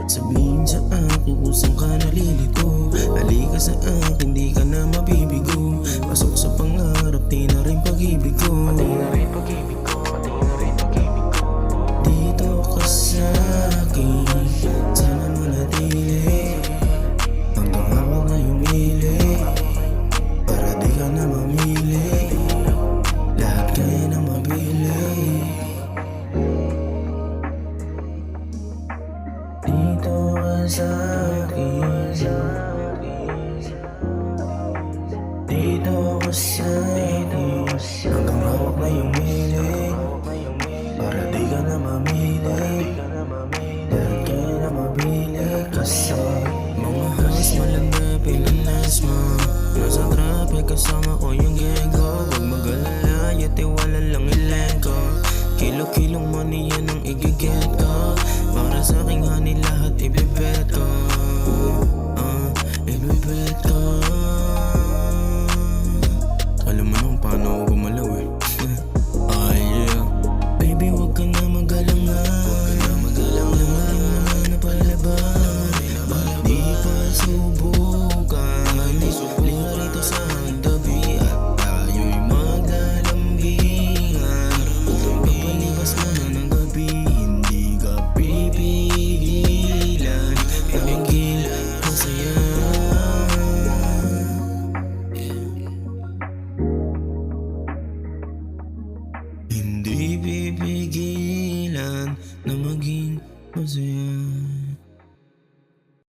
Sabihin sa akin kung saan ka nalilito. Halika sa akin, di ka na mabibigo. Pasok sa pangarap, di na rin pag-ibig ko. Dito ka sa akin, sana manatili. Hanggang hawak na yung hili, para di ka na mamili. Lahat kaya na mabili. Dito ka sa akin, dito ka sa akin. Hanggang hawak na yung hili, para di ka na mamili. Lahat kaya na mabili. Kasi mga halos malanda pinanas mo. Nasa traffic kasama ko yung gang ko. Huwag mag-alala, yatiwala lang ilan ko. Kilo-kilong money yan ang igiget ko. Para sa aking honey lahat ibibet ko. Ibibet ko. Alam mo nung paano ako gumalaw eh. Yeah. Baby wag ka na mag-alanga. Lumating naman na palaban. Di pa subukan. Linga rito sa aking tabi at tayo'y maglalambingan. Papalibas mo na ng gabi, hindi ka pipigilan. Pagigil masaya. Hindi pipigilan na maging masaya.